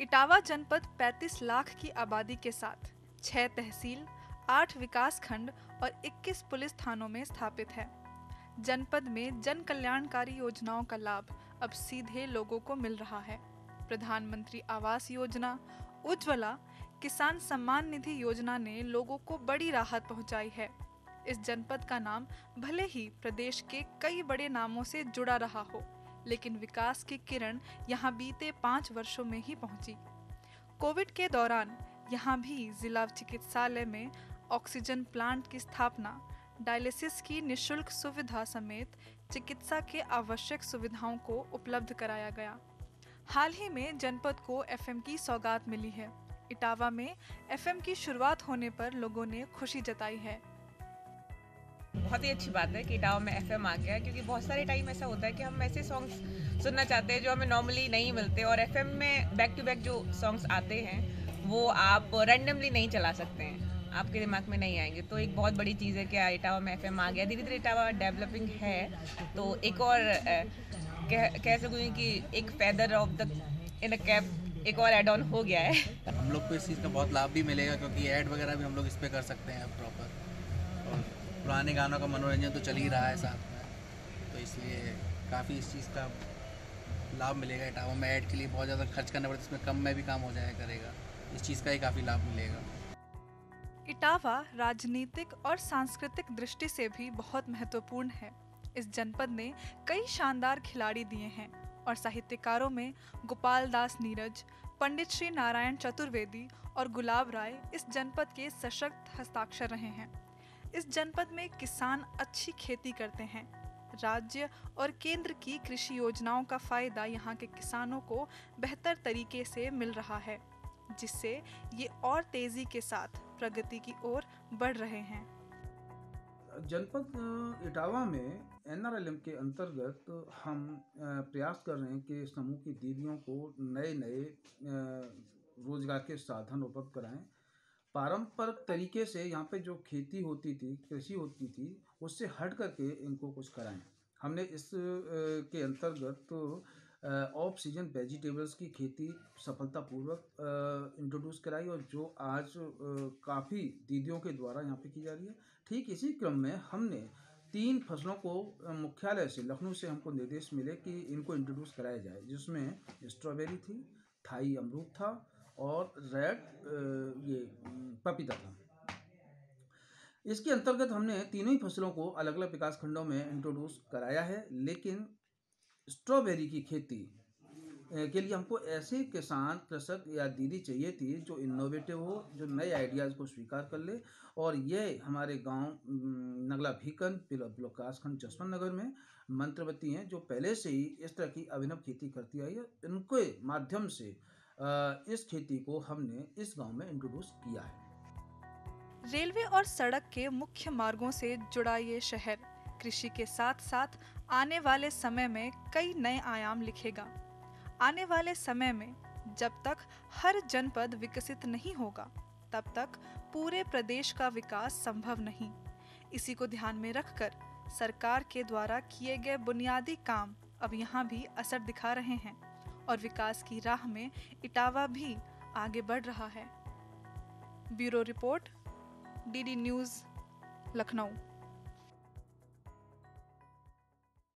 इटावा जनपद 35 लाख की आबादी के साथ 6 तहसील, 8 विकास खंड और 21 पुलिस थानों में स्थापित है। जनपद में जन कल्याणकारी योजनाओं का लाभ अब सीधे लोगों को मिल रहा है। प्रधानमंत्री आवास योजना, उज्ज्वला, किसान सम्मान निधि योजना ने लोगों को बड़ी राहत पहुंचाई है। इस जनपद का नाम भले ही प्रदेश के कई बड़े नामों से जुड़ा रहा हो, लेकिन विकास की किरण यहाँ बीते 5 वर्षों में ही पहुंची। कोविड के दौरान यहाँ भी जिला चिकित्सालय में ऑक्सीजन प्लांट की स्थापना, डायलिसिस की निशुल्क सुविधा समेत चिकित्सा के आवश्यक सुविधाओं को उपलब्ध कराया गया। हाल ही में जनपद को एफएम की सौगात मिली है। इटावा में एफएम की शुरुआत होने पर लोगों ने खुशी जताई है। बहुत ही अच्छी बात है कि इटावा में एफएम आ गया है, क्योंकि बहुत सारे टाइम ऐसा होता है कि हम ऐसे सॉन्ग्स सुनना चाहते हैं जो हमें नॉर्मली नहीं मिलते, और एफएम में बैक टू बैक जो सॉन्ग्स आते हैं वो आप रैंडमली नहीं चला सकते हैं, आपके दिमाग में नहीं आएंगे। तो एक बहुत बड़ी चीज़ है कि इटावा में एफएम आ गया। धीरे धीरे इटावा डेवलपिंग है, तो एक और कह सकूँ कि एक feather of the in a cap एक और एड ऑन हो गया है। हम लोग को इस चीज़ का बहुत लाभ भी मिलेगा, क्योंकि ऐड वगैरह भी हम लोग इस पर कर सकते हैं प्रॉपर, और पुराने गानों का मनोरंजन तो चल ही रहा है साथ में, तो इसलिए काफ़ी इस चीज़ का लाभ मिलेगा। इटावा में ऐड के लिए बहुत ज़्यादा खर्च करना पड़ता है, इसमें कम में भी काम हो जाया करेगा, इस चीज़ का ही काफ़ी लाभ मिलेगा। इटावा राजनीतिक और सांस्कृतिक दृष्टि से भी बहुत महत्वपूर्ण है। इस जनपद ने कई शानदार खिलाड़ी दिए हैं और साहित्यकारों में गोपाल दास नीरज, पंडित श्री नारायण चतुर्वेदी और गुलाब राय इस जनपद के सशक्त हस्ताक्षर रहे हैं। इस जनपद में किसान अच्छी खेती करते हैं। राज्य और केंद्र की कृषि योजनाओं का फायदा यहाँ के किसानों को बेहतर तरीके से मिल रहा है, जिससे ये और तेजी के साथ प्रगति की ओर बढ़ रहे हैं। जनपद इटावा में एनआरएलएम के अंतर्गत हम प्रयास कर रहे हैं कि समूह की दीदियों को नए नए रोजगार के साधन उपलब्ध कराएं। पारंपरिक तरीके से यहाँ पे जो खेती होती थी, कृषि होती थी, उससे हट करके इनको कुछ कराएं। हमने इस के अंतर्गत ऑफ सीजन वेजिटेबल्स की खेती सफलतापूर्वक इंट्रोड्यूस कराई, और जो आज काफ़ी दीदियों के द्वारा यहाँ पे की जा रही है। ठीक इसी क्रम में हमने 3 फसलों को मुख्यालय से, लखनऊ से हमको निर्देश मिले कि इनको इंट्रोड्यूस कराया जाए, जिसमें स्ट्रॉबेरी थी, थाई अमरूद था और रेड ये पपीता था। इसके अंतर्गत हमने तीनों ही फसलों को अलग अलग विकास खंडों में इंट्रोड्यूस कराया है, लेकिन स्ट्रॉबेरी की खेती के लिए हमको ऐसे किसान, कृषक या दीदी चाहिए थी जो इनोवेटिव हो, जो नए आइडियाज़ को स्वीकार कर ले, और ये हमारे गांव नगला भीकन विकास खंड जसवंत नगर में मंत्रवती हैं, जो पहले से ही इस तरह की अभिनव खेती करती आई है। इनके माध्यम से इस खेती को हमने इस गांव में इंट्रोड्यूस किया है। रेलवे और सड़क के मुख्य मार्गों से जुड़ा ये शहर कृषि के साथ साथ आने वाले समय में कई नए आयाम लिखेगा। आने वाले समय में जब तक हर जनपद विकसित नहीं होगा, तब तक पूरे प्रदेश का विकास संभव नहीं। इसी को ध्यान में रखकर सरकार के द्वारा किए गए बुनियादी काम अब यहाँ भी असर दिखा रहे हैं और विकास की राह में इटावा भी आगे बढ़ रहा है। Bureau report, DD news, Lucknow.